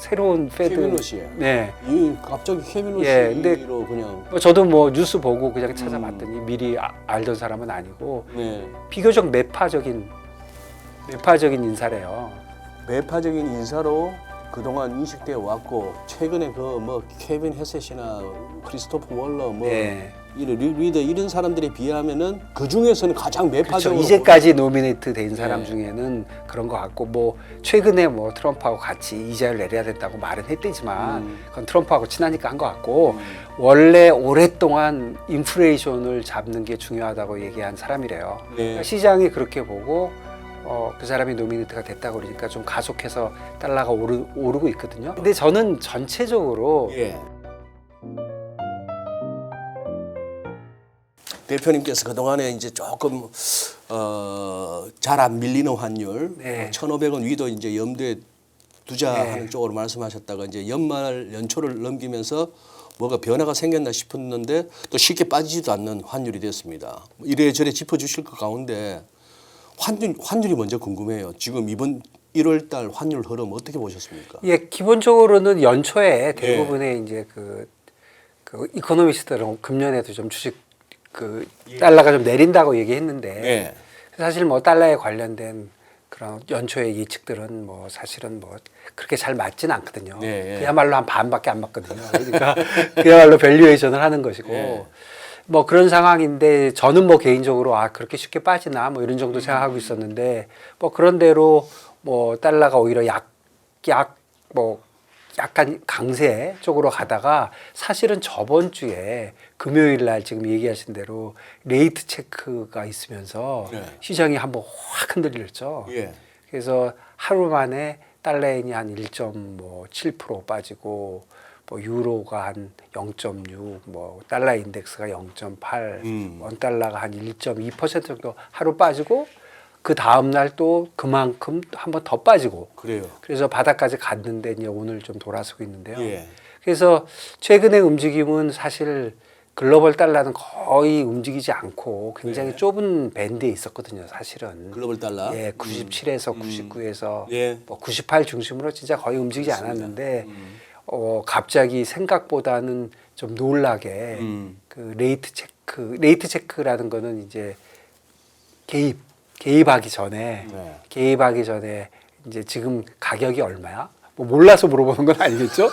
새로운 페드. 케빈 러시. 네. 이 갑자기 케빈 예, 러시로 근데 그냥. 저도 뭐 뉴스 보고 그냥 찾아봤더니 미리 알던 사람은 아니고 네. 비교적 매파적인 인사래요. 매파적인 인사로 그동안 인식되어 왔고 최근에 그 뭐 케빈 헤셋이나 크리스토퍼 월러 뭐 네. 이런 리더 이런 사람들에 비하면은 그 중에서는 가장 그렇죠. 매파적으로 이제까지 노미네이트 된 사람 네. 중에는 그런 것 같고 뭐 최근에 뭐 트럼프하고 같이 이자를 내려야 된다고 말은 했대지만 그건 트럼프하고 친하니까 한 것 같고 원래 오랫동안 인플레이션을 잡는 게 중요하다고 얘기한 사람이래요. 네. 그러니까 시장이 그렇게 보고 그 사람이 노미네이트가 됐다고 그러니까 좀 가속해서 달러가 오르고 있거든요. 근데 저는 전체적으로 예. 대표님께서 그동안에 이제 조금 잘 안 밀리는 환율 네. 1,500원 위도 이제 염두에 두자하는 네. 쪽으로 말씀하셨다가 이제 연초를 넘기면서 뭐가 변화가 생겼나 싶었는데 또 쉽게 빠지지도 않는 환율이 됐습니다. 이래저래 짚어주실 것 가운데 환율이 먼저 궁금해요. 지금 이번 1월 달 환율 흐름 어떻게 보셨습니까? 예, 기본적으로는 연초에 대부분의 이제 그 이코노미스트들은 금년에도 좀 주식 달러가 좀 내린다고 얘기했는데 네. 사실 뭐 달러에 관련된 그런 연초의 예측들은 뭐 사실은 뭐 그렇게 잘 맞지는 않거든요. 네. 그야말로 한 반밖에 안 맞거든요. 그러니까 그야말로 밸류에이션을 하는 것이고 네. 뭐 그런 상황인데 저는 뭐 개인적으로 그렇게 쉽게 빠지나 뭐 이런 정도 생각하고 있었는데 뭐 그런 대로 뭐 달러가 오히려 뭐 약간 강세 쪽으로 가다가 사실은 저번 주에 금요일 날 지금 얘기하신 대로 레이트 체크가 있으면서 네. 시장이 한번 확 흔들렸죠. 예. 그래서 하루 만에 달러엔이 한 1.7% 빠지고 뭐 유로가 한 0.6, 뭐 달러 인덱스가 0.8, 원 달러가 한 1.2% 정도 하루 빠지고 그 다음 날 또 그만큼 한 번 더 빠지고 그래요. 그래서 바닥까지 갔는데 이제 오늘 좀 돌아서고 있는데요. 예. 그래서 최근의 움직임은 사실 글로벌 달러는 거의 움직이지 않고 굉장히 네. 좁은 밴드에 있었거든요, 사실은. 글로벌 달러. 예, 97에서 99에서 예. 뭐 98 중심으로 진짜 거의 움직이지 그렇습니다. 않았는데 갑자기 생각보다는 좀 놀라게 그 레이트 체크라는 거는 이제 개입하기 전에 이제 지금 가격이 얼마야? 뭐 몰라서 물어보는 건 아니겠죠?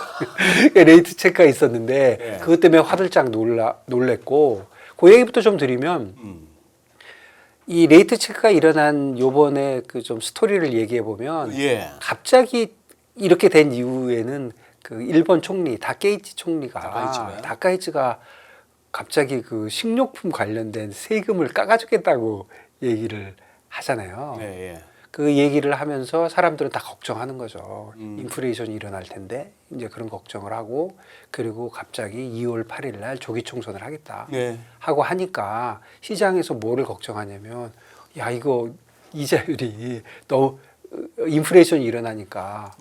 레이트 체크가 있었는데 네. 그것 때문에 화들짝 놀랬고 그 얘기부터 좀 드리면 이 레이트 체크가 일어난 요번에 그 좀 스토리를 얘기해 보면 예. 갑자기 이렇게 된 이후에는 그 일본 총리 다케이치 총리가 다카이치가 갑자기 그 식료품 관련된 세금을 깎아주겠다고 얘기를 하잖아요. 예. 예. 그 얘기를 하면서 사람들은 다 걱정하는 거죠. 인플레이션이 일어날 텐데 이제 그런 걱정을 하고 그리고 갑자기 2월 8일 날 조기 총선을 하겠다 예. 하고 하니까 시장에서 뭐를 걱정하냐면 야 이거 이자율이 너무 인플레이션이 일어나니까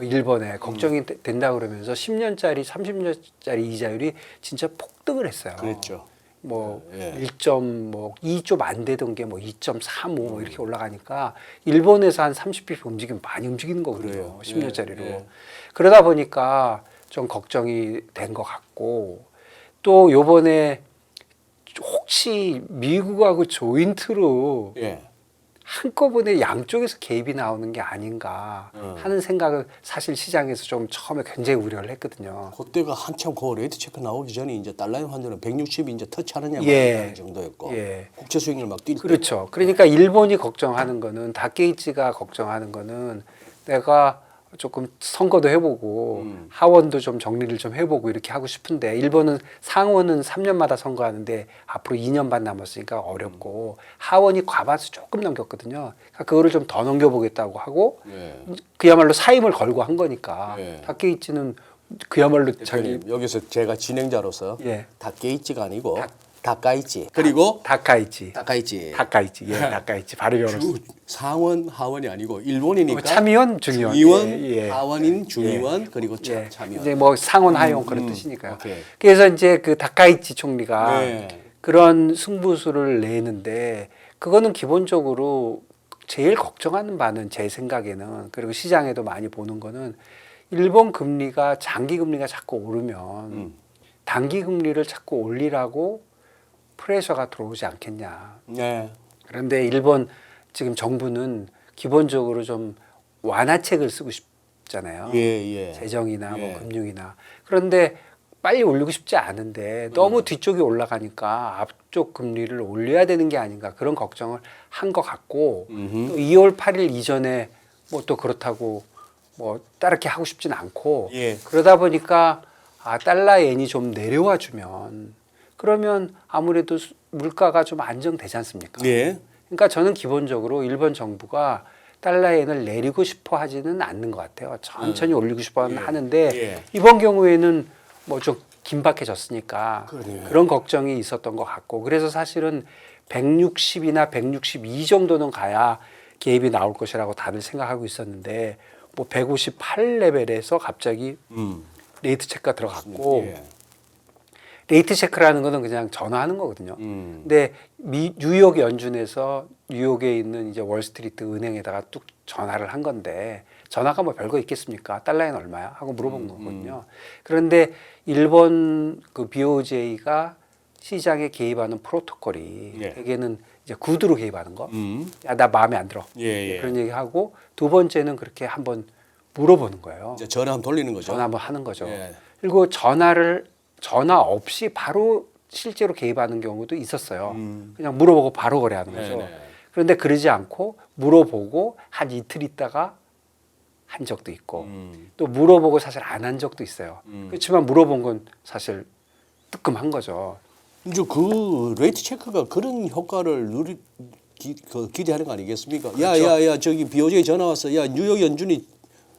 일본에 걱정이 된다 그러면서 10년짜리 30년짜리 이자율이 진짜 폭등을 했어요. 그랬죠. 뭐 예. 1.2 좀 안 되던 게 뭐 2.35 이렇게 올라가니까 일본에서 한 30bp 움직이면 많이 움직이는 거거든요. 그래요. 10년짜리로. 예. 그러다 보니까 좀 걱정이 된 것 같고 또 요번에 혹시 미국하고 조인트로 예. 한꺼번에 양쪽에서 개입이 나오는 게 아닌가 하는 생각을 사실 시장에서 좀 처음에 굉장히 우려를 했거든요. 그때가 한참 그 레이트 체크 나오기 전에 이제 달러의 환율은 160이 이제 터치하느냐 예. 말하는 정도였고 예. 국채 수익률 막 뛸 때. 그렇죠. 그러니까 일본이 걱정하는 거는 다케이치가 걱정하는 거는 내가 조금 선거도 해보고 하원도 좀 정리를 좀 해보고 이렇게 하고 싶은데 일본은 상원은 3년마다 선거하는데 앞으로 2년 반 남았으니까 어렵고 하원이 과반수 조금 넘겼거든요. 그러니까 그거를 좀 더 넘겨보겠다고 하고 예. 그야말로 사임을 걸고 한 거니까 예. 다케이치는 그야말로 자기 여기서 제가 진행자로서 예. 다케이치가 아니고 다카이치 그리고 다카이치 다카이치 예, 다카이치 발음이 어렵습니다. 상원 하원이 아니고 일본이니까 참의원 중의원 예. 하원인 중의원 그리고 참의원 이제 뭐 상원 하원 그런 뜻이니까요. 오케이. 그래서 이제 그 다카이치 총리가 네. 그런 승부수를 내는데 그거는 기본적으로 제일 걱정하는 바는 제 생각에는 그리고 시장에도 많이 보는 거는 일본 금리가 장기 금리가 자꾸 오르면 단기 금리를 자꾸 올리라고 프레셔가 들어오지 않겠냐. 네. 그런데 일본 지금 정부는 기본적으로 좀 완화책을 쓰고 싶잖아요. 예. 재정이나 예. 뭐 금융이나. 그런데 빨리 올리고 싶지 않은데 너무 뒤쪽이 올라가니까 앞쪽 금리를 올려야 되는 게 아닌가 그런 걱정을 한 것 같고 또 2월 8일 이전에 뭐 또 그렇다고 뭐 따르게 하고 싶진 않고 예. 그러다 보니까 달러 엔이 좀 내려와 주면 그러면 아무래도 물가가 좀 안정되지 않습니까? 예. 그러니까 저는 기본적으로 일본 정부가 달러 엔을 내리고 싶어 하지는 않는 것 같아요. 천천히 올리고 싶어 하는데 예. 이번 경우에는 뭐 좀 긴박해졌으니까 그러네요. 그런 걱정이 있었던 것 같고 그래서 사실은 160이나 162 정도는 가야 개입이 나올 것이라고 다들 생각하고 있었는데 뭐 158 레벨에서 갑자기 레이트 체크가 들어갔고 예. 레이트 체크라는 거는 그냥 전화하는 거거든요. 근데 뉴욕 연준에서 뉴욕에 있는 이제 월스트리트 은행에다가 뚝 전화를 한 건데 전화가 뭐 별거 있겠습니까? 달러엔 얼마야? 하고 물어본 거거든요. 그런데 일본 그 BOJ가 시장에 개입하는 프로토콜이 예. 대개는 이제 구두로 개입하는 거. 음. 야, 나 마음에 안 들어. 예. 그런 얘기하고 두 번째는 그렇게 한번 물어보는 거예요. 이제 전화 한번 돌리는 거죠. 전화 한번 하는 거죠. 예. 그리고 전화 없이 바로 실제로 개입하는 경우도 있었어요. 그냥 물어보고 바로 거래하는 거죠. 네네. 그런데 그러지 않고 물어보고 한 이틀 있다가 한 적도 있고 또 물어보고 사실 안 한 적도 있어요. 그렇지만 물어본 건 사실 뜨끔한 거죠. 이제 그 레이트 체크가 그런 효과를 기대하는 거 아니겠습니까? 그렇죠. 야, 저기 BOJ 전화 왔어. 야, 뉴욕 연준이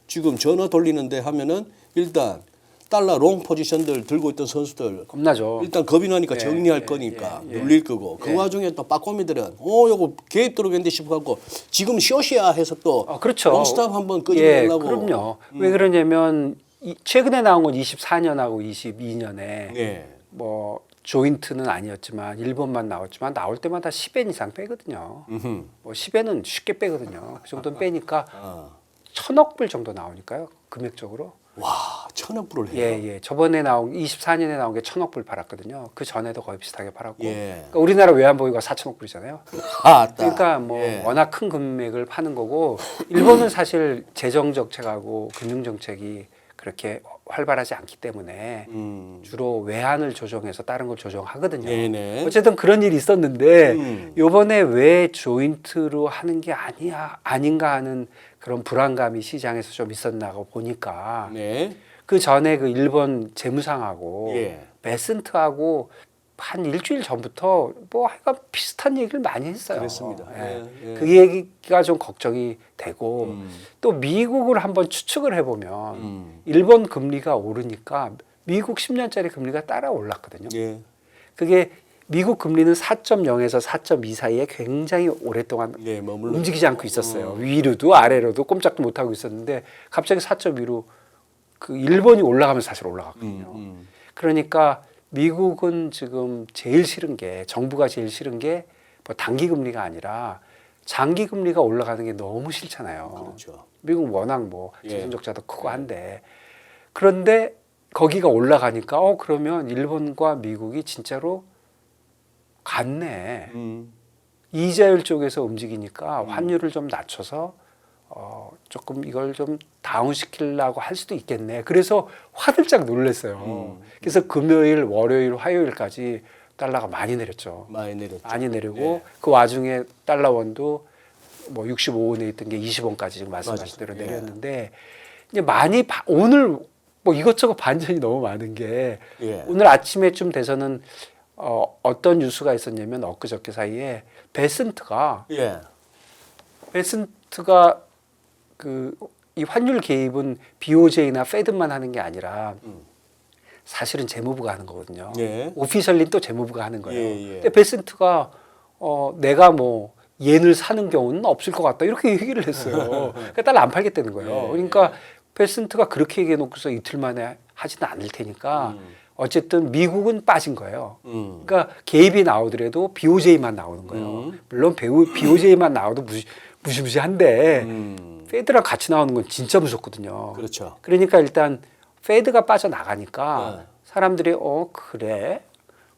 지금 전화 돌리는데 하면은 일단 달러 롱 포지션들 들고 있던 선수들 겁나죠. 일단 겁이 나니까 예, 정리할 예, 거니까 예, 예. 눌릴 거고 그 예. 와중에 또 빠꼬미들은 요거 개입 들어오겠는데 싶어갖고 지금 숏이야 해서 또 그렇죠. 롱스탑 한번 예, 끄집어내려고. 그럼요. 왜 그러냐면 최근에 나온 건 24년하고 22년에 네. 뭐 조인트는 아니었지만 일본만 나왔지만 나올 때마다 10엔 이상 빼거든요. 뭐 10엔은 쉽게 빼거든요. 그 정도는 빼니까 1,000억 불 정도 나오니까요. 금액적으로. 와, 1,000억 불을 해요. 예. 저번에 나온 24년에 나온 게 1,000억 불 팔았거든요. 그 전에도 거의 비슷하게 팔았고. 예. 그러니까 우리나라 외환보유가 4,000억 불이잖아요. 그러니까 뭐 예. 워낙 큰 금액을 파는 거고 일본은 사실 재정 정책하고 금융 정책이 그렇게 활발하지 않기 때문에 주로 외환을 조정해서 다른 걸 조정하거든요. 네네. 어쨌든 그런 일이 있었는데 요번에 왜 조인트로 하는 게 아닌가 하는 그런 불안감이 시장에서 좀 있었나고 보니까 네. 그 전에 그 일본 재무상하고 예. 베슨트하고 한 일주일 전부터 뭐 하여간 비슷한 얘기를 많이 했어요. 그랬습니다. 예. 예. 그 얘기가 좀 걱정이 되고 또 미국을 한번 추측을 해보면 일본 금리가 오르니까 미국 10년짜리 금리가 따라 올랐거든요. 예. 그게 미국 금리는 4.0에서 4.2 사이에 굉장히 오랫동안 예, 머물러 움직이지 않고 있었어요. 위로도 아래로도 꼼짝도 못 하고 있었는데 갑자기 4.2로 그 일본이 올라가면서 사실 올라갔거든요. 그러니까 미국은 지금 제일 싫은 게 정부가 제일 싫은 게 뭐 단기 금리가 아니라 장기 금리가 올라가는 게 너무 싫잖아요. 그렇죠. 미국은 워낙 뭐 예. 재정적자도 크고 한데 그런데 거기가 올라가니까 그러면 일본과 미국이 진짜로 같네. 이자율 쪽에서 움직이니까 환율을 좀 낮춰서 조금 이걸 좀 다운시키려고 할 수도 있겠네. 그래서 화들짝 놀랐어요. 그래서 금요일, 월요일, 화요일까지 달러가 많이 내렸죠. 많이 내렸죠. 많이 내리고 네. 그 와중에 달러원도 뭐 65원에 있던 게 20원까지 지금 말씀하신 대로 맞아요. 내렸는데 이제 많이 오늘 뭐 이것저것 반전이 너무 많은 게 예. 오늘 아침에쯤 돼서는 어떤 뉴스가 있었냐면 엊그저께 사이에 베슨트가 예. 그 이 환율 개입은 BOJ나 페드만 하는 게 아니라 사실은 재무부가 하는 거거든요. 예. 오피셜리는 또 재무부가 하는 거예요. 예, 예. 근데 베슨트가 내가 뭐 옌을 사는 경우는 없을 것 같다 이렇게 얘기를 했어요. 그러니까 달러 안 팔겠다는 거예요. 예, 그러니까 베슨트가 그렇게 얘기해놓고서 이틀 만에 하지는 않을 테니까 어쨌든 미국은 빠진 거예요. 그러니까 개입이 나오더라도 BOJ만 나오는 거예요. 물론 BOJ만 나와도 무시무시한데 페드랑 같이 나오는 건 진짜 무섭거든요. 그렇죠. 그러니까 일단 페드가 빠져나가니까 네. 사람들이 그래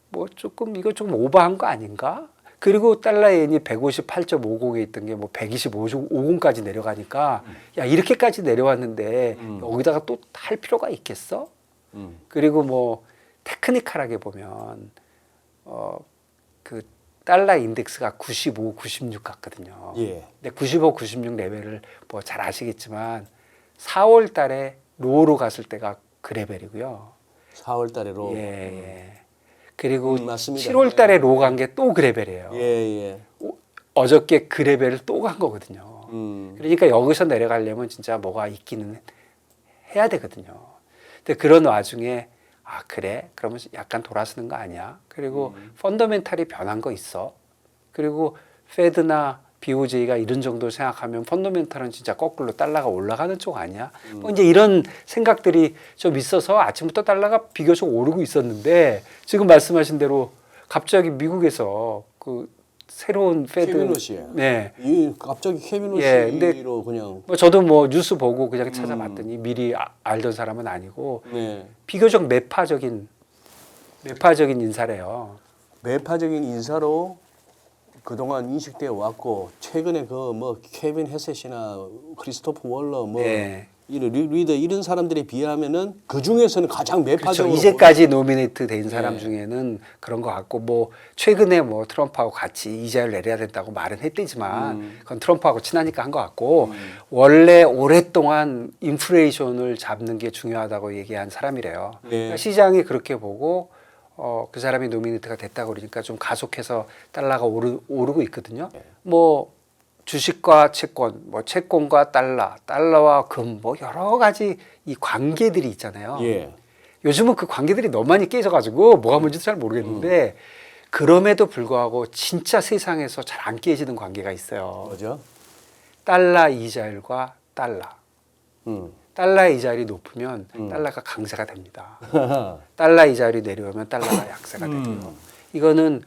뭐 조금 이거 좀 오버한 거 아닌가? 그리고 달러엔이 158.50에 있던 게 뭐 125.50까지 내려가니까 야 이렇게까지 내려왔는데 여기다가 또 할 필요가 있겠어? 그리고 뭐 테크니컬하게 보면 그 달러 인덱스가 95, 96 같거든요. 예. 근데 95, 96 레벨을 뭐 잘 아시겠지만 4월 달에 로우로 갔을 때가 그 레벨이고요. 4월 달에로. 예, 예. 그리고 맞습니다. 7월 달에 로우 간 게 또 그 레벨이에요. 예, 예. 어저께 그 레벨을 또 간 거거든요. 음. 그러니까 여기서 내려가려면 진짜 뭐가 있기는 해야 되거든요. 근데 그런 와중에 아 그래? 그러면 약간 돌아서는 거 아니야? 그리고 펀더멘탈이 변한 거 있어. 그리고 페드나 BOJ가 이런 정도 생각하면 펀더멘탈은 진짜 거꾸로 달러가 올라가는 쪽 아니야? 뭐 이제 이런 생각들이 좀 있어서 아침부터 달러가 비교적 오르고 있었는데 지금 말씀하신 대로 갑자기 미국에서 그 새로운 페드 케빈 로시. 네. 이 갑자기 케빈 예, 로시로 그냥. 뭐 저도 뭐 뉴스 보고 그냥 찾아봤더니 미리 알던 사람은 아니고 네. 비교적 매파적인 인사래요. 매파적인 인사로 그동안 인식되어 왔고 최근에 그 뭐 케빈 헤셋이나 크리스토퍼 월러 뭐 네. 이런 리더 이런 사람들에 비하면은 그 중에서는 가장 그렇죠. 매파적으로 이제까지 노미네이트 된 사람 네. 중에는 그런 것 같고 뭐 최근에 뭐 트럼프하고 같이 이자율 내려야 된다고 말은 했대지만 그건 트럼프하고 친하니까 한 것 같고 원래 오랫동안 인플레이션을 잡는 게 중요하다고 얘기한 사람이래요. 네. 그러니까 시장이 그렇게 보고 그 사람이 노미네이트가 됐다고 그러니까 좀 가속해서 달러가 오르고 있거든요. 뭐 주식과 채권, 뭐 채권과 달러와 금, 뭐 여러 가지 이 관계들이 있잖아요. 예. 요즘은 그 관계들이 너무 많이 깨져가지고 뭐가 문제도 잘 모르겠는데 그럼에도 불구하고 진짜 세상에서 잘 안 깨지는 관계가 있어요. 뭐죠? 달러 이자율과 달러. 음. 달러 이자율이 높으면 달러가 강세가 됩니다. 달러 이자율이 내려오면 달러가 약세가 되고요. 이거는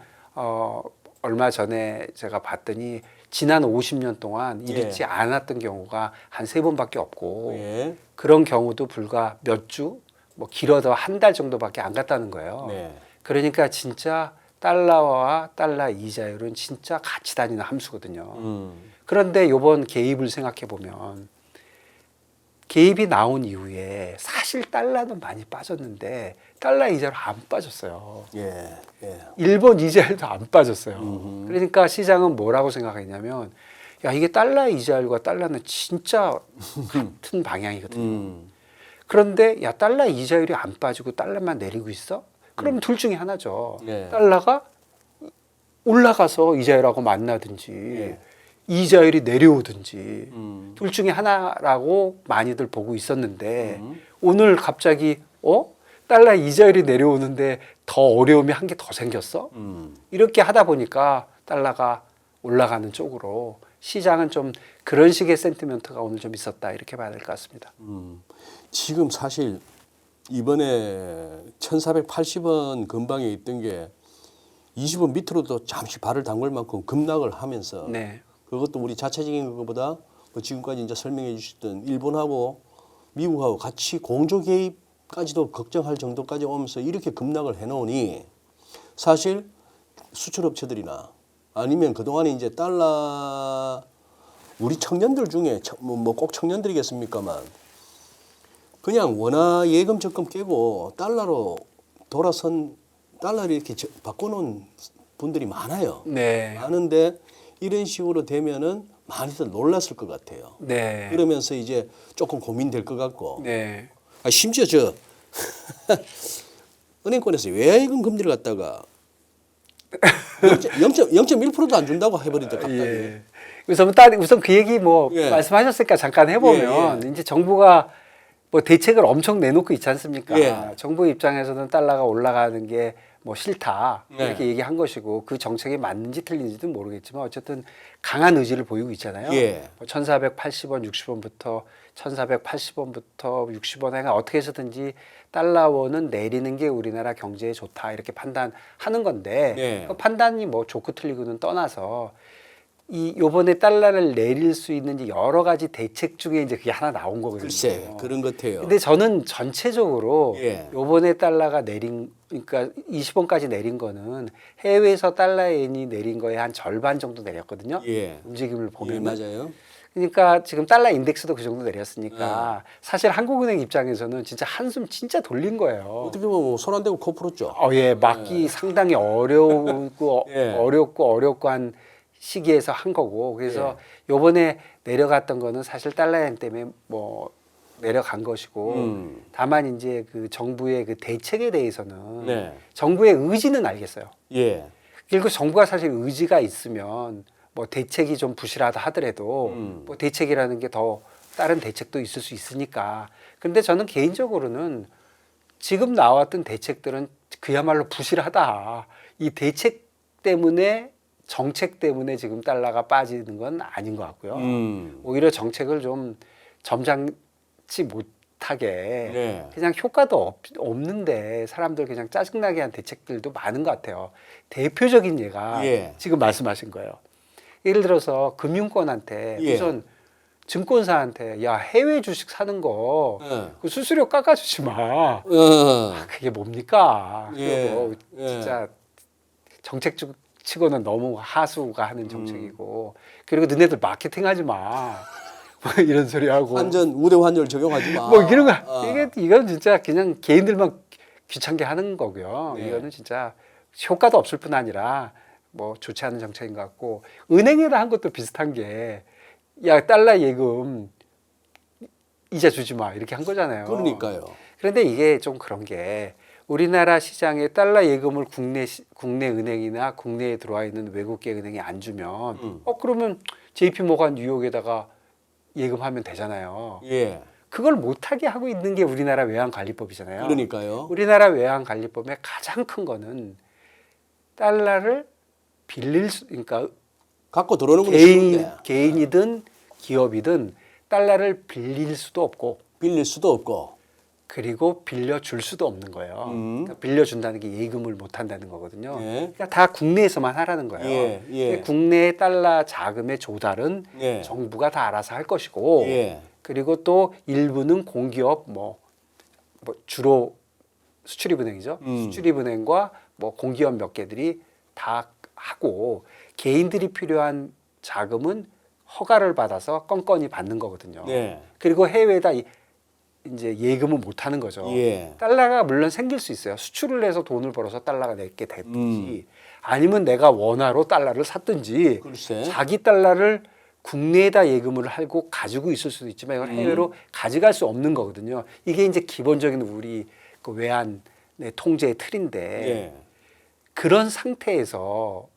얼마 전에 제가 봤더니 지난 50년 동안 이렇지 예. 않았던 경우가 한 3번밖에 없고 예. 그런 경우도 불과 몇 주, 뭐 길어도 한 달 정도밖에 안 갔다는 거예요. 네. 그러니까 진짜 달러와 달러 이자율은 진짜 같이 다니는 함수거든요. 그런데 이번 개입을 생각해 보면 개입이 나온 이후에 사실 달러는 많이 빠졌는데 달러 이자율 안 빠졌어요. 예. 예. 일본 이자율도 안 빠졌어요. 그러니까 시장은 뭐라고 생각했냐면 야 이게 달러 이자율과 달러는 진짜 같은 방향이거든요. 그런데 야 달러 이자율이 안 빠지고 달러만 내리고 있어? 그럼 둘 중에 하나죠. 네. 달러가 올라가서 이자율하고 만나든지 네. 이자율이 내려오든지 둘 중에 하나라고 많이들 보고 있었는데 오늘 갑자기 달러 이자율이 내려오는데 더 어려움이 한 개 더 생겼어? 이렇게 하다 보니까 달러가 올라가는 쪽으로 시장은 좀 그런 식의 센티멘트가 오늘 좀 있었다 이렇게 봐야 될 것 같습니다. 지금 사실 이번에 1480원 근방에 있던 게 20원 밑으로도 잠시 발을 담글 만큼 급락을 하면서 네. 그것도 우리 자체적인 것보다 뭐 지금까지 이제 설명해 주셨던 일본하고 미국하고 같이 공조 개입까지도 걱정할 정도까지 오면서 이렇게 급락을 해놓으니 사실 수출업체들이나 아니면 그동안에 이제 달러 우리 청년들 중에 뭐 꼭 청년들이겠습니까만 그냥 원화 예금 적금 깨고 달러로 돌아선 달러를 이렇게 바꿔놓은 분들이 많아요. 네. 많은데 이런 식으로 되면은 많이들 놀랐을 것 같아요. 네. 그러면서 이제 조금 고민될 것 같고. 네. 심지어 저 은행권에서 예금 금리를 갖다가 0.1%도 안 준다고 해버리더라고요. 갑자기. 예. 우선 그 얘기 뭐 예. 말씀하셨으니까 잠깐 해보면 예, 이제 정부가 뭐 대책을 엄청 내놓고 있지 않습니까? 예. 정부 입장에서는 달러가 올라가는 게 뭐 싫다 이렇게 예. 얘기한 것이고 그 정책이 맞는지 틀린지도 모르겠지만 어쨌든 강한 의지를 보이고 있잖아요. 예. 뭐 1,480원, 60원부터 1,480원부터 60원에 어떻게 해서든지 달러원은 내리는 게 우리나라 경제에 좋다 이렇게 판단하는 건데 예. 그 판단이 뭐 좋고 틀리고는 떠나서 이 요번에 달러를 내릴 수 있는 이제 여러 가지 대책 중에 이제 그게 하나 나온 거거든요. 글쎄 그런 것 같아요. 근데 저는 전체적으로 예. 요번에 달러가 내린 그러니까 20원까지 내린 거는 해외에서 달러엔이 내린 거에 한 절반 정도 내렸거든요. 예. 움직임을 예, 보면 맞아요. 그러니까 지금 달러 인덱스도 그 정도 내렸으니까 사실 한국은행 입장에서는 진짜 한숨 진짜 돌린 거예요. 어떻게 보면 손 안 대고 코 풀었죠. 예, 막기 상당히 어려웠고 예. 어렵고 한 시기에서 한 거고 그래서 요번에 내려갔던 거는 사실 달러엔 때문에 뭐 내려간 것이고 다만 이제 그 정부의 그 대책에 대해서는 네. 정부의 의지는 알겠어요. 예. 그리고 정부가 사실 의지가 있으면 뭐 대책이 좀 부실하다 하더라도 뭐 대책이라는 게 더 다른 대책도 있을 수 있으니까. 근데 저는 개인적으로는 지금 나왔던 대책들은 그야말로 부실하다. 이 대책 때문에 정책 때문에 지금 달러가 빠지는 건 아닌 것 같고요. 오히려 정책을 좀 점잖지 못하게 네. 그냥 효과도 없는데 사람들 그냥 짜증나게 한 대책들도 많은 것 같아요. 대표적인 예가 예. 지금 말씀하신 거예요. 예를 들어서 금융권한테 예. 우선 증권사한테 야 해외 주식 사는 거 예. 그 수수료 깎아주지 마. 그게 뭡니까? 예. 그거 뭐 예. 진짜 정책 치고는 너무 하수가 하는 정책이고 그리고 너네들 마케팅하지 마. 뭐 이런 소리 하고 환전 우대 환율 적용하지 마. 뭐 이런 거 어. 이건 진짜 그냥 개인들만 귀찮게 하는 거고요. 네. 이거는 진짜 효과도 없을 뿐 아니라 뭐 좋지 않은 정책인 것 같고 은행에다 한 것도 비슷한 게 야 달러 예금 이자 주지 마 이렇게 한 거잖아요. 그러니까요. 그런데 이게 좀 그런 게 우리나라 시장에 달러 예금을 국내 은행이나 국내에 들어와 있는 외국계 은행이 안 주면 그러면 JP 모간 뉴욕에다가 예금하면 되잖아요. 예. 그걸 못하게 하고 있는 게 우리나라 외환관리법이잖아요. 그러니까요. 우리나라 외환관리법의 가장 큰 거는 달러를 빌릴 수, 그러니까 갖고 들어오는 건 쉬운데 개인이든 기업이든 달러를 빌릴 수도 없고 빌릴 수도 없고. 그리고 빌려줄 수도 없는 거예요. 그러니까 빌려준다는 게 예금을 못 한다는 거거든요. 예. 그러니까 다 국내에서만 하라는 거예요. 예, 예. 국내 달러 자금의 조달은 예. 정부가 다 알아서 할 것이고 예. 그리고 또 일부는 공기업 뭐 주로 수출입은행이죠. 수출입은행과 뭐 공기업 몇 개들이 다 하고 개인들이 필요한 자금은 허가를 받아서 건건히 받는 거거든요. 네. 그리고 해외에다 이제 예금은 못 하는 거죠. 예. 달러가 물론 생길 수 있어요. 수출을 해서 돈을 벌어서 달러가 내게 됐든지 아니면 내가 원화로 달러를 샀든지 글쎄. 자기 달러를 국내에다 예금을 하고 가지고 있을 수도 있지만 이건 해외로 가져갈 수 없는 거거든요. 이게 이제 기본적인 우리 그 외환의 통제의 틀인데 예. 그런 상태에서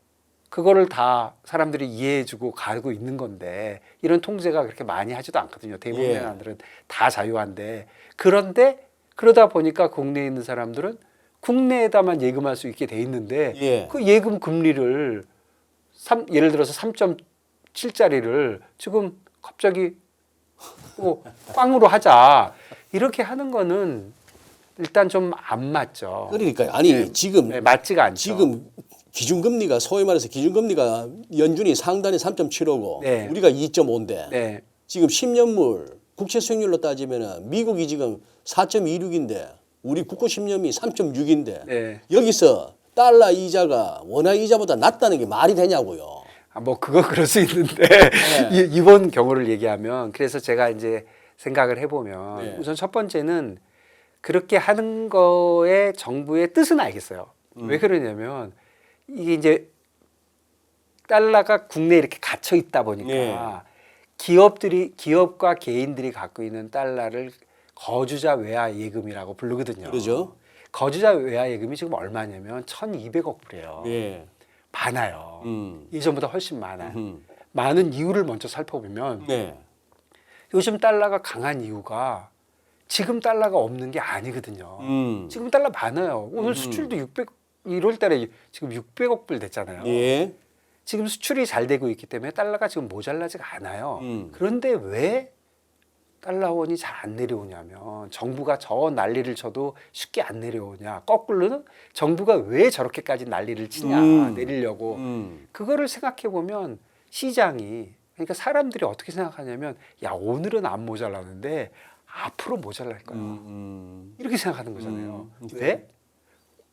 그거를 다 사람들이 이해해주고 가고 있는 건데 이런 통제가 그렇게 많이 하지도 않거든요. 대부분의 예. 나라들은 다 자유한데 그런데 그러다 보니까 국내에 있는 사람들은 국내에다만 예금할 수 있게 돼 있는데 예. 그 예금 금리를 예를 들어서 3.7짜리를 지금 갑자기 꽝으로 하자 이렇게 하는 거는 일단 좀 안 맞죠. 그러니까요. 아니 지금 네, 맞지가 않죠. 지금 기준금리가 소위 말해서 기준금리가 연준이 상단이 3.75고 네. 우리가 2.5인데 네. 지금 10년물 국채 수익률로 따지면은 미국이 지금 4.26인데 우리 국고 10년이 3.6인데 네. 여기서 달러 이자가 원화 이자보다 낮다는 게 말이 되냐고요. 뭐 그거 그럴 수 있는데 네. 이번 경우를 얘기하면 그래서 제가 이제 생각을 해보면 네. 우선 첫 번째는 그렇게 하는 거에 정부의 뜻은 알겠어요. 왜 그러냐면 이게 이제 달러가 국내에 이렇게 갇혀 있다 보니까 네. 기업과 개인들이 갖고 있는 달러를 거주자 외화 예금이라고 부르거든요. 그러죠. 거주자 외화 예금이 지금 얼마냐면 1,200억 불이에요. 예. 많아요. 음. 예전보다 훨씬 많아요. 많은 이유를 먼저 살펴보면 네. 요즘 달러가 강한 이유가 지금 달러가 없는 게 아니거든요. 지금 달러 많아요. 오늘 수출도 1월 달에 지금 600억 불 됐잖아요. 예. 지금 수출이 잘 되고 있기 때문에 달러가 지금 모자라지가 않아요. 그런데 왜 달러원이 잘 안 내려오냐면 정부가 저 난리를 쳐도 쉽게 안 내려오냐. 거꾸로는 정부가 왜 저렇게까지 난리를 치냐 내리려고. 그거를 생각해 보면 시장이 그러니까 사람들이 어떻게 생각하냐면 야 오늘은 안 모자라는데 앞으로 모자랄 거야. 이렇게 생각하는 거잖아요. 왜?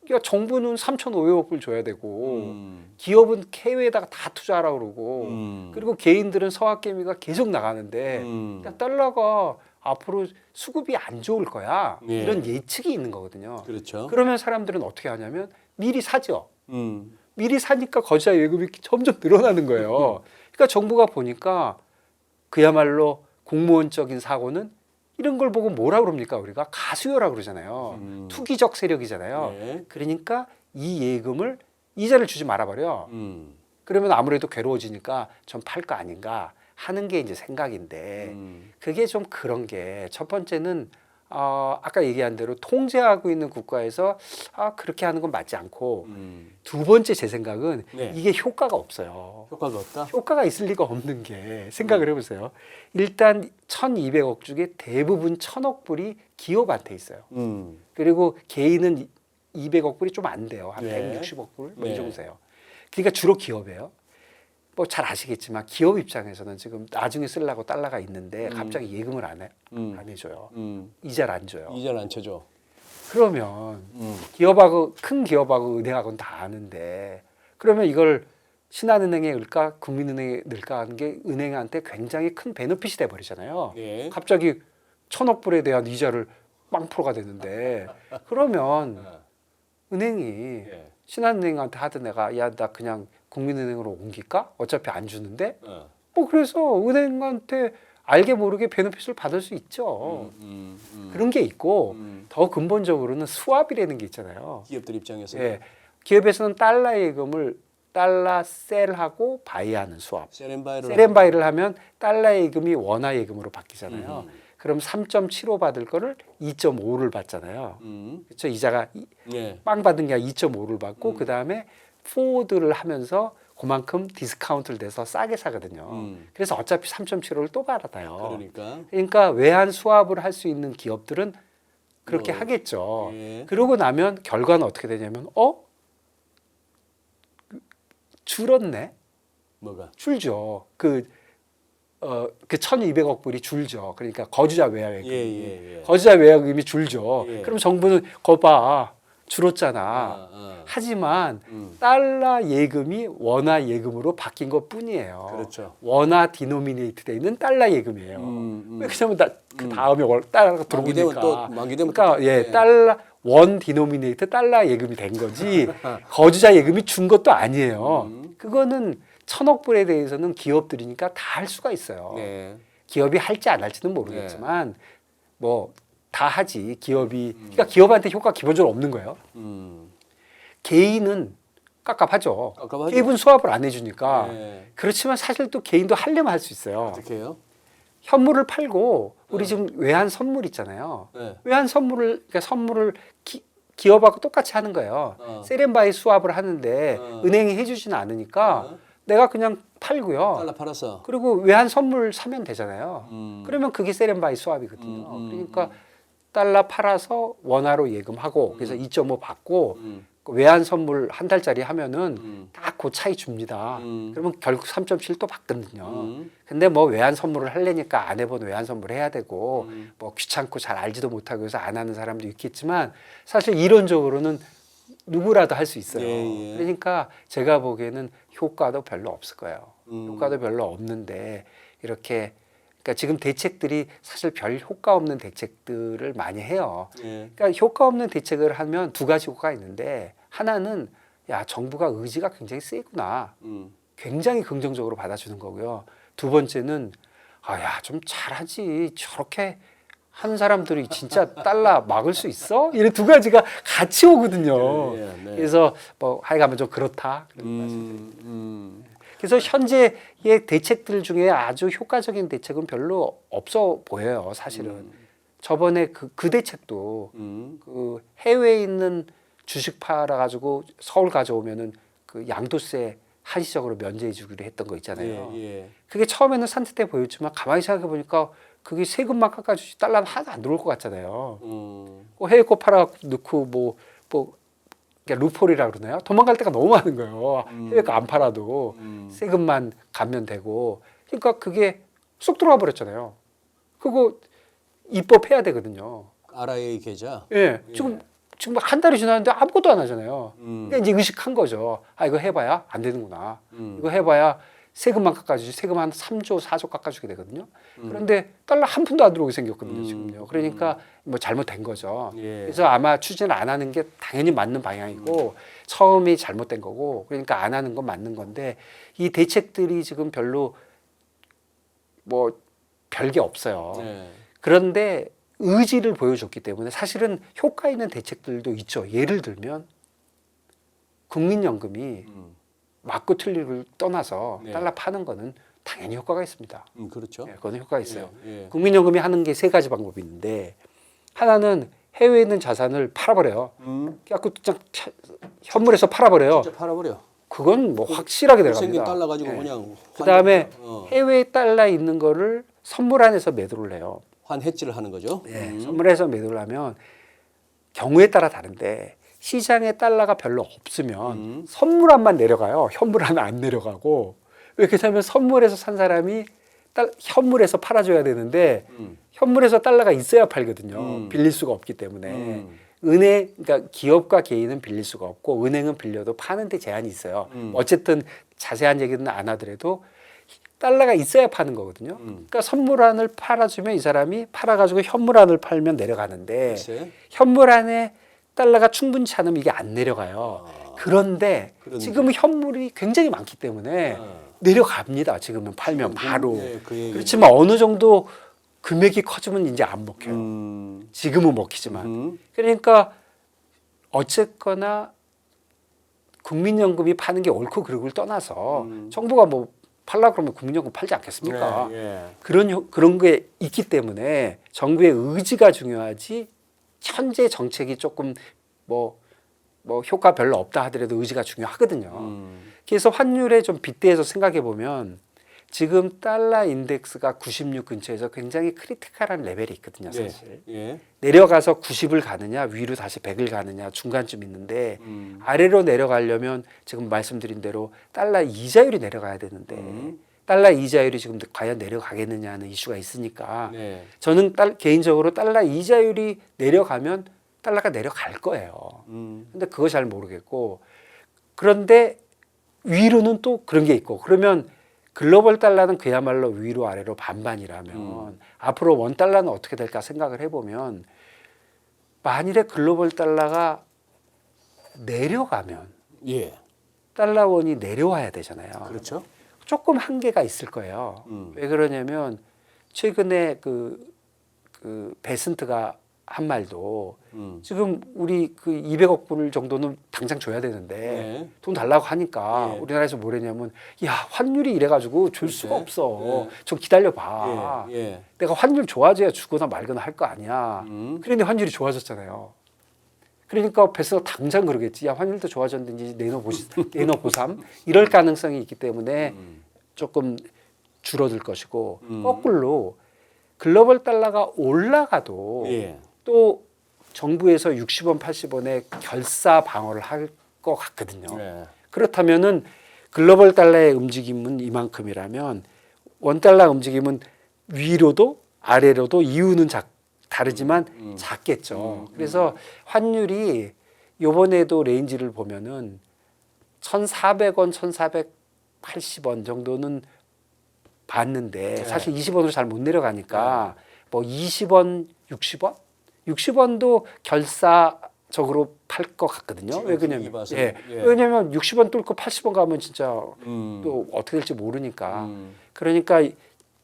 그러니까 정부는 3,500억 불 줘야 되고 기업은 해외에다가 다 투자하라고 그러고 그리고 개인들은 서학개미가 계속 나가는데 그러니까 달러가 앞으로 수급이 안 좋을 거야. 예. 이런 예측이 있는 거거든요. 그렇죠. 그러면 사람들은 어떻게 하냐면 미리 사죠. 음. 미리 사니까 거주자 예금이 점점 늘어나는 거예요. 그러니까 정부가 보니까 그야말로 공무원적인 사고는 이런 걸 보고 뭐라 그럽니까? 우리가 가수요라 그러잖아요. 투기적 세력이잖아요. 네. 그러니까 이 예금을 이자를 주지 말아버려. 음. 그러면 아무래도 괴로워지니까 좀 팔 거 아닌가 하는 게 이제 생각인데 그게 좀 그런 게 첫 번째는 아까 얘기한 대로 통제하고 있는 국가에서 그렇게 하는 건 맞지 않고 두 번째 제 생각은 네. 이게 효과가 없어요. 효과가 없다. 효과가 있을 리가 없는 게 생각을 해보세요. 일단 1,200억 중에 대부분 1,000억 불이 기업한테 있어요. 그리고 개인은 200억 불이 좀 안 돼요. 한 네. 160억 불 뭐 이 네. 정도 돼요. 그러니까 주로 기업이에요. 뭐 잘 아시겠지만 기업 입장에서는 지금 나중에 쓰려고 달러가 있는데 갑자기 예금을 안 해줘요. 이자를 안 줘요. 이자를 안 쳐줘. 그러면 기업하고 큰 기업하고 은행하고는 다 아는데 그러면 이걸 신한은행에 넣을까 국민은행에 넣을까 하는 게 은행한테 굉장히 큰 베너핏이 돼 버리잖아요. 예. 갑자기 1,000억 불에 대한 이자를 빵프로가 되는데 그러면 은행이 예. 신한은행한테 하던 내가 야 나 그냥 국민은행으로 옮길까? 어차피 안 주는데 어. 뭐 그래서 은행한테 알게 모르게 베너핏을 받을 수 있죠. 그런 게 있고 더 근본적으로는 수합이라는 게 있잖아요. 기업들 입장에서. 예, 기업에서는 달러 예금을 달러 셀하고 바이하는 수합. 세렌바이를 셀앤바이를 하면 달러 예금이 원화 예금으로 바뀌잖아요. 그럼 3.75 받을 거를 2.5를 받잖아요. 그렇죠? 이자가 예. 빵 받은 게 2.5를 받고 그 다음에 포워드를 하면서 그만큼 디스카운트를 내서 싸게 사거든요. 그래서 어차피 3.75를 또 받아요. 그러니까 외환 수합을 할 수 있는 기업들은 그렇게 하겠죠. 예. 그러고 나면 결과는 어떻게 되냐면 줄었네? 뭐가? 줄죠. 그 1,200억 불이 줄죠. 그러니까 거주자 외화예금이. 예. 거주자 외화예금이 줄죠. 예. 그럼 정부는 거 봐. 줄었잖아. 하지만 달러 예금이 원화 예금으로 바뀐 것 뿐이에요. 그렇죠. 원화 디노미네이트돼 있는 달러 예금이에요. 왜 그러냐면 그 다음에 달러가 들어오니까. 만기되면 그러니까 또, 예, 달러 원 디노미네이트 달러 예금이 된 거지 거주자 예금이 준 것도 아니에요. 그거는 1,000억 불에 대해서는 기업들이니까 다 할 수가 있어요. 네. 기업이 할지 안 할지는 모르겠지만 뭐 다 하지 기업이. 그러니까 기업한테 효과 기본적으로 없는 거예요. 개인은 깝깝하죠. 깝깝하죠. 개인은 수합을 안 해주니까. 네. 그렇지만 사실 또 개인도 하려면 할 수 있어요. 어떻게 해요? 현물을 팔고 우리 지금 외환 선물 있잖아요. 네. 외환 선물을 그러니까 선물을 기업하고 똑같이 하는 거예요. 세렌바이 수합을 하는데 은행이 해주지는 않으니까 내가 그냥 팔고요. 달러 팔았어. 그리고 외환 선물 사면 되잖아요. 그러면 그게 세렌바이 수합이거든요. 그러니까 달러 팔아서 원화로 예금하고 그래서 2.5 받고 외환 선물 한 달짜리 하면은 딱 그 차이 줍니다. 그러면 결국 3.7 또 받거든요. 근데 뭐 외환 선물을 하려니까 안 해본 외환 선물 해야 되고 뭐 귀찮고 잘 알지도 못하고 해서 안 하는 사람도 있겠지만 사실 이론적으로는 누구라도 할 수 있어요. 예. 그러니까 제가 보기에는 효과도 별로 없을 거예요. 효과도 별로 없는데 이렇게 그러니까 지금 대책들이 사실 별 효과 없는 대책들을 많이 해요. 예. 그러니까 효과 없는 대책을 하면 두 가지 효과가 있는데 하나는 야 정부가 의지가 굉장히 세구나. 굉장히 긍정적으로 받아주는 거고요. 두 번째는 야 좀 잘하지 저렇게 하는 사람들이 진짜 달러 막을 수 있어? 이런 두 가지가 같이 오거든요. 네. 그래서 뭐 하여간 좀 그렇다. 그런 말씀드립니다. 그래서 현재의 대책들 중에 아주 효과적인 대책은 별로 없어 보여요. 사실은 저번에 그 대책도 그 해외에 있는 주식 팔아 가지고 서울 가져오면은 그 양도세 한시적으로 면제해 주기로 했던 거 있잖아요. 그게 처음에는 산뜻해 보였지만 가만히 생각해 보니까 그게 세금만 깎아주지 달러는 하나도 안 들어올 것 같잖아요. 해외 거 팔아 넣고 뭐 그러니까 루폴이라고 그러나요? 도망갈 데가 너무 많은 거예요. 해외가 안 팔아도 세금만 갚면 되고. 그러니까 그게 쏙 들어가 버렸잖아요. 그거 입법해야 되거든요. RIA 계좌. 예, 지금 한 달이 지났는데 아무것도 안 하잖아요. 그러니까 이제 의식한 거죠. 아, 이거 해봐야 안 되는구나. 이거 해봐야 세금만 깎아주지. 세금 한 3조, 4조 깎아주게 되거든요. 그런데 달러 한 푼도 안 들어오게 생겼거든요, 지금요. 그러니까 뭐 잘못된 거죠. 예. 그래서 아마 추진을 안 하는 게 당연히 맞는 방향이고 처음이 잘못된 거고 그러니까 안 하는 건 맞는 건데 이 대책들이 지금 별로 뭐 별게 없어요. 네. 그런데 의지를 보여줬기 때문에 사실은 효과 있는 대책들도 있죠. 예를 들면 국민연금이 맞고 틀리를 떠나서 네. 달러 파는 거는 당연히 효과가 있습니다. 그렇죠. 네, 그건 효과가 있어요. 예, 예. 국민연금이 하는 게 세 가지 방법이 있는데 하나는 해외에 있는 자산을 팔아버려요. 그래갖고 그냥 현물에서 팔아버려요. 진짜 팔아버려. 그건 뭐 확실하게 생긴 들어갑니다. 달러 가지고 네. 그냥 그다음에 환, 해외 달러 있는 거를 선물안에서 매도를 해요. 환해지를 하는 거죠. 네, 선물해서 매도를 하면 경우에 따라 다른데 시장에 달러가 별로 없으면 선물안만 내려가요. 현물안은 안 내려가고 왜 그렇냐면 선물에서 산 사람이 현물에서 팔아줘야 되는데 현물에서 달러가 있어야 팔거든요. 빌릴 수가 없기 때문에 은행 그러니까 기업과 개인은 빌릴 수가 없고 은행은 빌려도 파는데 제한이 있어요. 어쨌든 자세한 얘기는 안 하더라도 달러가 있어야 파는 거거든요. 그러니까 선물안을 팔아주면 이 사람이 팔아가지고 현물안을 팔면 내려가는데 글쎄. 현물안에 달러가 충분치 않으면 이게 안 내려가요. 그런데 지금은 현물이 굉장히 많기 때문에 내려갑니다. 지금은 팔면 바로. 네, 그 얘기는. 그렇지만 어느 정도 금액이 커지면 이제 안 먹혀요. 지금은 먹히지만. 그러니까 어쨌거나 국민연금이 파는 게 옳고 그르고를 떠나서 정부가 뭐 팔라 그러면 국민연금 팔지 않겠습니까? 예, 예. 그런 게 있기 때문에 정부의 의지가 중요하지 현재 정책이 조금 뭐 효과 별로 없다 하더라도 의지가 중요하거든요. 그래서 환율에 좀 빗대서 생각해 보면 지금 달러 인덱스가 96 근처에서 굉장히 크리티컬한 레벨이 있거든요, 사실. 예. 내려가서 90을 가느냐 위로 다시 100을 가느냐 중간쯤 있는데 아래로 내려가려면 지금 말씀드린 대로 달러 이자율이 내려가야 되는데 달러 이자율이 지금 과연 내려가겠느냐는 이슈가 있으니까 네. 저는 개인적으로 달러 이자율이 내려가면 달러가 내려갈 거예요. 근데 그거 잘 모르겠고 그런데 위로는 또 그런 게 있고 그러면 글로벌 달러는 그야말로 위로 아래로 반반이라면 앞으로 원 달러는 어떻게 될까 생각을 해보면 만일에 글로벌 달러가 내려가면 예. 달러 원이 내려와야 되잖아요. 그렇죠. 조금 한계가 있을 거예요. 왜 그러냐면 최근에 그 베슨트가 한 말도 지금 우리 그 200억 불 정도는 당장 줘야 되는데 네. 돈 달라고 하니까 예. 우리나라에서 뭐랬냐면 야 환율이 이래가지고 줄 수가 네. 없어. 예. 좀 기다려봐. 예. 예. 내가 환율 좋아져야 주거나 말거나 할 거 아니야. 그런데 환율이 좋아졌잖아요. 그러니까 베스가 당장 그러겠지. 야 환율도 좋아졌는지 내놓보삼 이럴 가능성이 있기 때문에 조금 줄어들 것이고 거꾸로 글로벌 달러가 올라가도 예. 또 정부에서 60원, 80원의 결사 방어를 할 것 같거든요. 네. 그렇다면은 글로벌 달러의 움직임은 이만큼이라면 원 달러 움직임은 위로도 아래로도 이유는 다르지만 작겠죠. 그래서 환율이 요번에도 레인지를 보면은 1,400원, 1,480원 정도는 봤는데 사실 20원으로 잘 못 내려가니까 뭐 20원, 60원? 60원도 결사적으로 팔 것 같거든요. 왜 그러냐면 왜냐면 60원 뚫고 80원 가면 진짜 또 어떻게 될지 모르니까. 그러니까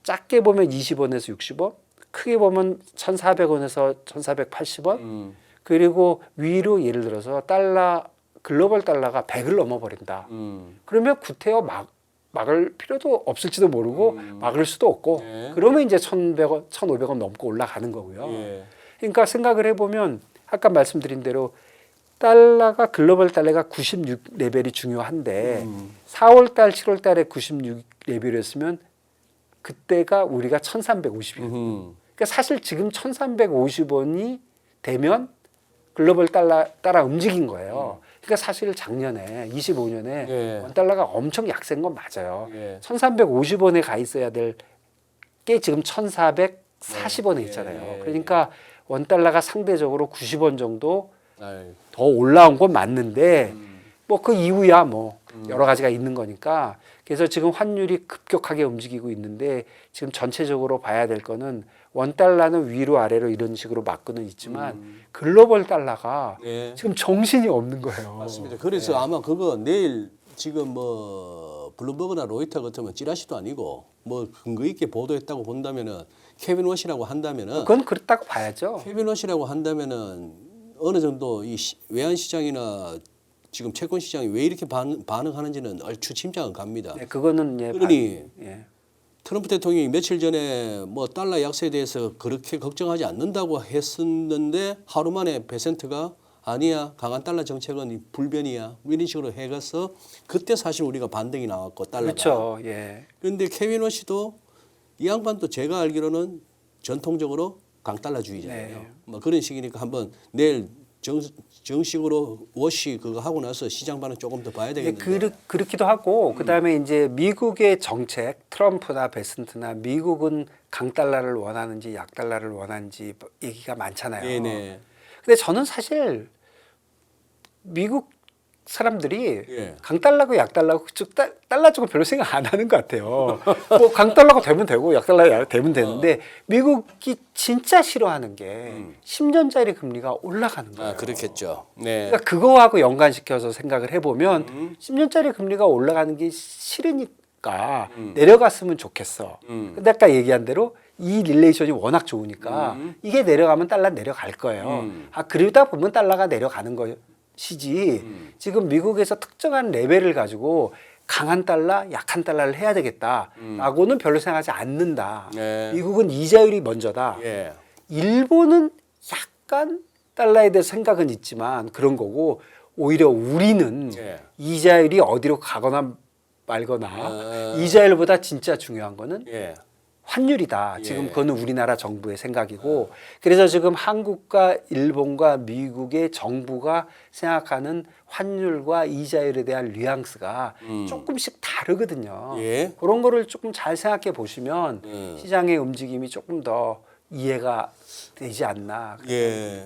작게 보면 20원에서 60원, 크게 보면 1,400원에서 1,480원. 그리고 위로 예를 들어서 글로벌 달러가 100을 넘어버린다. 그러면 구태여 막을 필요도 없을지도 모르고 막을 수도 없고 그러면 이제 1,100원, 1,500원 넘고 올라가는 거고요. 그러니까 생각을 해보면 아까 말씀드린 대로 글로벌 달러가 96 레벨이 중요한데 4월 달, 7월 달에 96 레벨이었으면 그때가 우리가 1,350이에요. 그러니까 사실 지금 1,350원이 되면 글로벌 달러 따라 움직인 거예요. 그러니까 사실 작년에 25년에 예. 원달러가 엄청 약세인 건 맞아요. 예. 1,350원에 가 있어야 될 게 지금 1,440원에 있잖아요. 예. 그러니까 원달러가 상대적으로 90원 정도 아유. 더 올라온 건 맞는데 뭐 그 이후야 뭐 여러 가지가 있는 거니까 그래서 지금 환율이 급격하게 움직이고 있는데 지금 전체적으로 봐야 될 거는 원달러는 위로 아래로 이런 식으로 맞고는 있지만 글로벌 달러가 예. 지금 정신이 없는 거예요. 맞습니다. 그래서 아마 그거 내일 지금 뭐 블룸버그나 로이터 같으면 찌라시도 아니고 뭐 근거 있게 보도했다고 본다면은 케빈 워시라고 한다면은 그건 그렇다고 봐야죠. 케빈 워시라고 한다면은 어느 정도 이 외환 시장이나 지금 채권 시장이 왜 이렇게 반응하는지는 얼추 짐작은 갑니다. 네, 그거는 예, 그러니 예. 트럼프 대통령이 며칠 전에 뭐 달러 약세에 대해서 그렇게 걱정하지 않는다고 했었는데 하루 만에 베센트가 아니야 강한 달러 정책은 불변이야 뭐 이런 식으로 해가서 그때 사실 우리가 반등이 나왔고 달러가 그렇죠. 예. 그런데 케빈 워시도 이 양반도 제가 알기로는 전통적으로 강달러주의자예요. 네. 뭐 그런 식이니까 한번 내일 정식으로 워시 그거 하고 나서 시장 반응 조금 더 봐야 예, 되겠는데. 그렇기도 하고 그다음에 이제 미국의 정책 트럼프나 베센트나 미국은 강달러를 원하는지 약달러를 원하는지 얘기가 많잖아요. 네네. 근데 저는 사실 미국 사람들이 예. 강달러고 약달러고 그쪽 달러 쪽은 별로 생각 안 하는 것 같아요. 뭐 강달러가 되면 되고 약달러가 되면 되는데 미국이 진짜 싫어하는 게 10년짜리 금리가 올라가는 거예요. 아 그렇겠죠. 네. 그러니까 그거하고 연관시켜서 생각을 해보면 10년짜리 금리가 올라가는 게 싫으니까 내려갔으면 좋겠어. 근데 아까 얘기한 대로 이 릴레이션이 워낙 좋으니까 이게 내려가면 달러 내려갈 거예요. 아 그러다 보면 달러가 내려가는 것이지 지금 미국에서 특정한 레벨을 가지고 강한 달러, 약한 달러를 해야 되겠다라고는 별로 생각하지 않는다. 네. 미국은 이자율이 먼저다. 예. 일본은 약간 달러에 대해서 생각은 있지만 그런 거고 오히려 우리는 예. 이자율이 어디로 가거나 말거나 이자율보다 진짜 중요한 거는 예. 환율이다. 지금 예. 그거는 우리나라 정부의 생각이고 그래서 지금 한국과 일본과 미국의 정부가 생각하는 환율과 이자율에 대한 뉘앙스가 조금씩 다르거든요. 예. 그런 거를 조금 잘 생각해 보시면 시장의 움직임이 조금 더 이해가 되지 않나. 예.